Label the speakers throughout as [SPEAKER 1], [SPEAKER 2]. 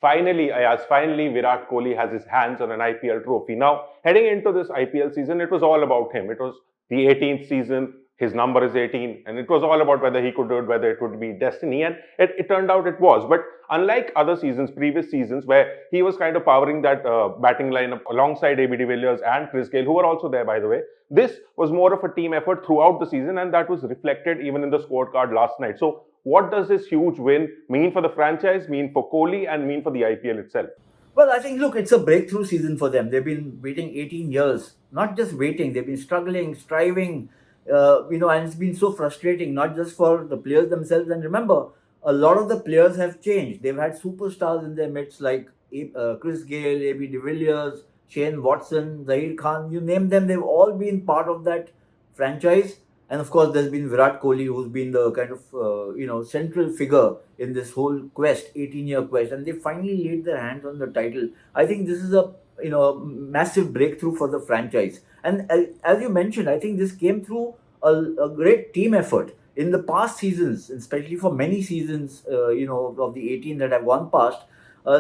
[SPEAKER 1] Finally, Ayaz, finally Virat Kohli has his hands on an IPL trophy. Now, heading into this IPL season, it was all about him. It was the 18th season. His number is 18, and it was all about whether he could do it, whether it would be destiny, and it turned out it was. But unlike other seasons, previous seasons, where he was kind of powering that batting lineup alongside AB de Villiers and Chris Gayle, who were also there, by the way, this was more of a team effort throughout the season, and that was reflected even in the scorecard last night. So, what does this huge win mean for the franchise, mean for Kohli, and mean for the IPL itself?
[SPEAKER 2] Well, I think, look, it's a breakthrough season for them. They've been waiting 18 years, not just waiting, they've been struggling, striving, and it's been so frustrating, not just for the players themselves. And remember, a lot of the players have changed. They've had superstars in their midst like Chris Gayle, AB de Villiers, Shane Watson, Zaheer Khan, you name them, they've all been part of that franchise. And of course, there's been Virat Kohli, who's been the kind of central figure in this whole quest, 18-year quest, and they finally laid their hands on the title. I think this is a massive breakthrough for the franchise. And as you mentioned, I think this came through a great team effort. In the past seasons, especially for many seasons, of the 18 that have gone past,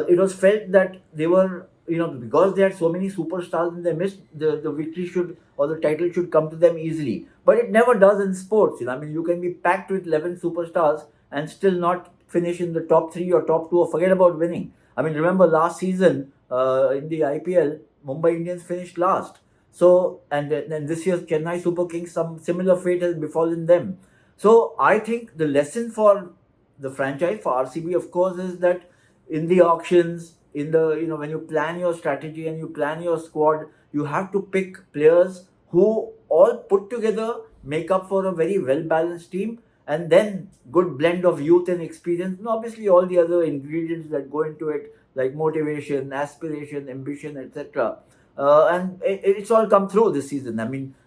[SPEAKER 2] it was felt that they were, because they had so many superstars in their midst, the victory should, or the title should come to them easily. But it never does in sports. You can be packed with 11 superstars and still not finish in the top 3 or top 2 or forget about winning. Remember last season in the IPL, Mumbai Indians finished last. So, and this year's Chennai Super Kings, some similar fate has befallen them. So, I think the lesson for the franchise, for RCB, of course, is that in the auctions, when you plan your strategy and you plan your squad, you have to pick players who all put together make up for a very well-balanced team, and then good blend of youth and experience, and obviously all the other ingredients that go into it, like motivation, aspiration, ambition, etc. And it's all come through this season.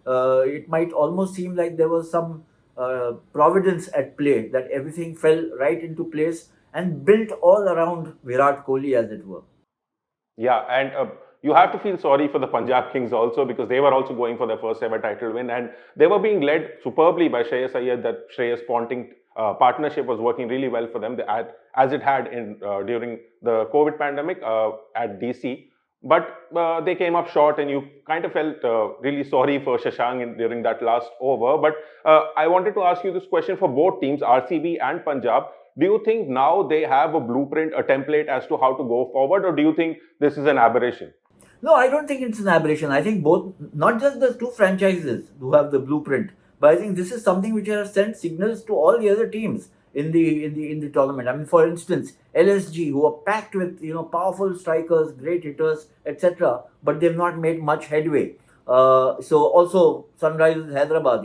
[SPEAKER 2] It might almost seem like there was some providence at play, that everything fell right into place and built all around Virat Kohli, as it were.
[SPEAKER 1] Yeah, and you have to feel sorry for the Punjab Kings also, because they were also going for their first ever title win, and they were being led superbly by Shreyas Iyer. That Shreyas Ponting partnership was working really well for them, as it had in during the COVID pandemic at DC. But they came up short, and you kind of felt really sorry for Shashank during that last over. But I wanted to ask you this question for both teams, RCB and Punjab. Do you think now they have a blueprint, a template as to how to go forward, or do you think this is an aberration?
[SPEAKER 2] No, I don't think it's an aberration. I think both, not just the two franchises who have the blueprint, but I think this is something which has sent signals to all the other teams in the tournament. For instance, LSG, who are packed with powerful strikers, great hitters, etc., but they've not made much headway. So also Sunrisers Hyderabad,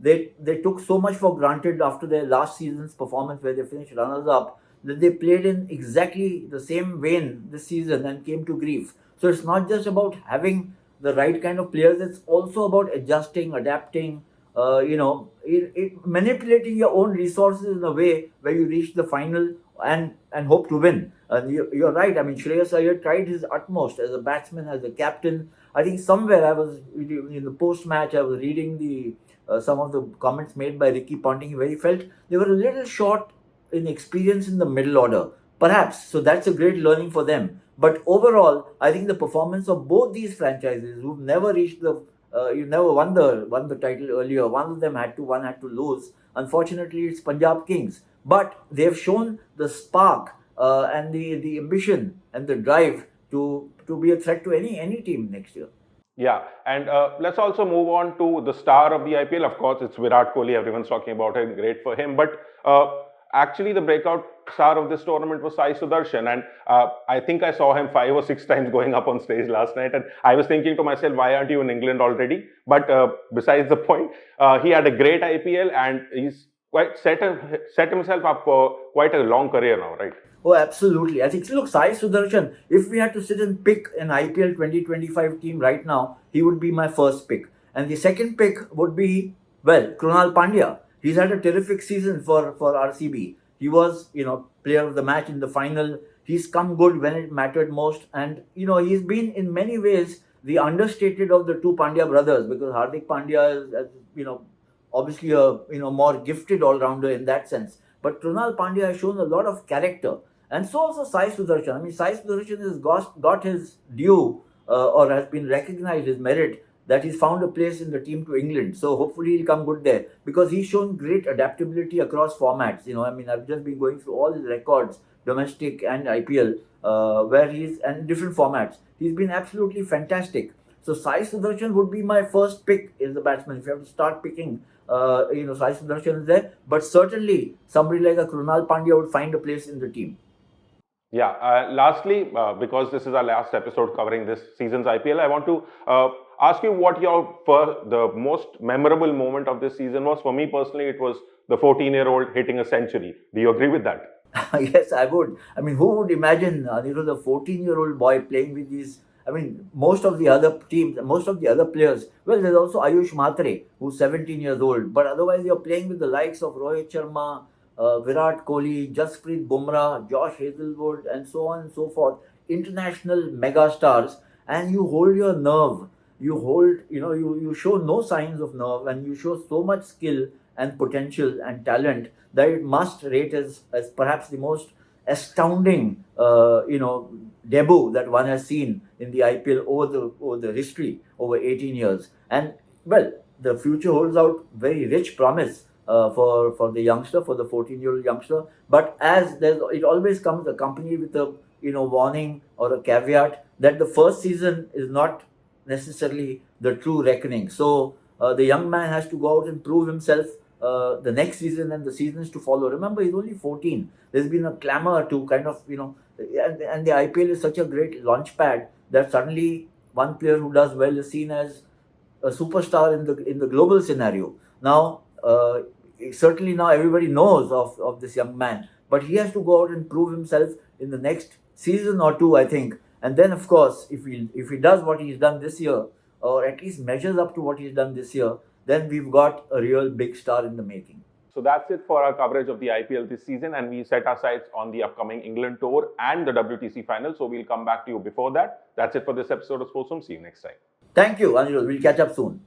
[SPEAKER 2] they took so much for granted after their last season's performance, where they finished runners up, that they played in exactly the same vein this season and came to grief. So it's not just about having the right kind of players, it's also about adjusting, adapting, manipulating your own resources in a way where you reach the final and hope to win. And you're right. Shreyas Iyer tried his utmost as a batsman, as a captain. I think somewhere I was in the post-match, I was reading some of the comments made by Ricky Ponting, where he felt they were a little short in experience in the middle order, perhaps. So that's a great learning for them. But overall, I think the performance of both these franchises, who've never reached you never won the title earlier. One had to lose. Unfortunately, it's Punjab Kings. But they've shown the spark and the ambition and the drive to be a threat to any team next year.
[SPEAKER 1] Yeah, and let's also move on to the star of the IPL. Of course, it's Virat Kohli. Everyone's talking about it. Great for him. But actually, the breakout star of this tournament was Sai Sudarshan. And I think I saw him 5 or 6 times going up on stage last night. And I was thinking to myself, why aren't you in England already? But besides the point, he had a great IPL, and he's quite set himself up for quite a long career now, right?
[SPEAKER 2] Oh, absolutely. I think, look, Sai Sudarshan, if we had to sit and pick an IPL 2025 team right now, he would be my first pick. And the second pick would be, Krunal Pandya. He's had a terrific season for RCB. He was, player of the match in the final. He's come good when it mattered most. And, he's been in many ways the understated of the two Pandya brothers, because Hardik Pandya is, obviously a, more gifted all-rounder in that sense. But Krunal Pandya has shown a lot of character. And so also Sai Sudarshan. I mean, Sai Sudarshan has got his due or has been recognized his merit that he's found a place in the team to England. So hopefully he'll come good there because he's shown great adaptability across formats. I mean, I've just been going through all his records, domestic and IPL, where he's and different formats. He's been absolutely fantastic. So Sai Sudarshan would be my first pick as the batsman. If you have to start picking, Sai Sudarshan is there. But certainly somebody like a Krunal Pandya would find a place in the team.
[SPEAKER 1] Yeah. Lastly, because this is our last episode covering this season's IPL, I want to ask you what the most memorable moment of this season was. For me personally, it was the 14-year-old hitting a century. Do you agree with that?
[SPEAKER 2] Yes, I would. I mean, who would imagine, the 14-year-old boy playing with these? I mean, most of the other teams, most of the other players. Well, there's also Ayush Mhatre, who's 17 years old. But otherwise, you're playing with the likes of Rohit Sharma, Virat Kohli, Jasprit Bumrah, Josh Hazelwood, and so on and so forth. International mega stars, and you hold your nerve. You show no signs of nerve, and you show so much skill and potential and talent that it must rate as perhaps the most astounding, debut that one has seen in the IPL over the history over 18 years. And well, the future holds out very rich promise for the youngster, for the 14-year-old youngster. But it always comes accompanied with a warning or a caveat that the first season is not necessarily the true reckoning. So the young man has to go out and prove himself the next season and the seasons to follow. Remember, he's only 14. There's been a clamor to kind of, and the IPL is such a great launch pad that suddenly one player who does well is seen as a superstar in the global scenario. Now, certainly now everybody knows of this young man, but he has to go out and prove himself in the next season or two, I think. And then, of course, if he does what he's done this year, or at least measures up to what he's done this year, then we've got a real big star in the making.
[SPEAKER 1] So that's it for our coverage of the IPL this season, and we set our sights on the upcoming England tour and the WTC final. So we'll come back to you before that. That's it for this episode of Sportsroom. See you next time.
[SPEAKER 2] Thank you, Anirudh. We'll catch up soon.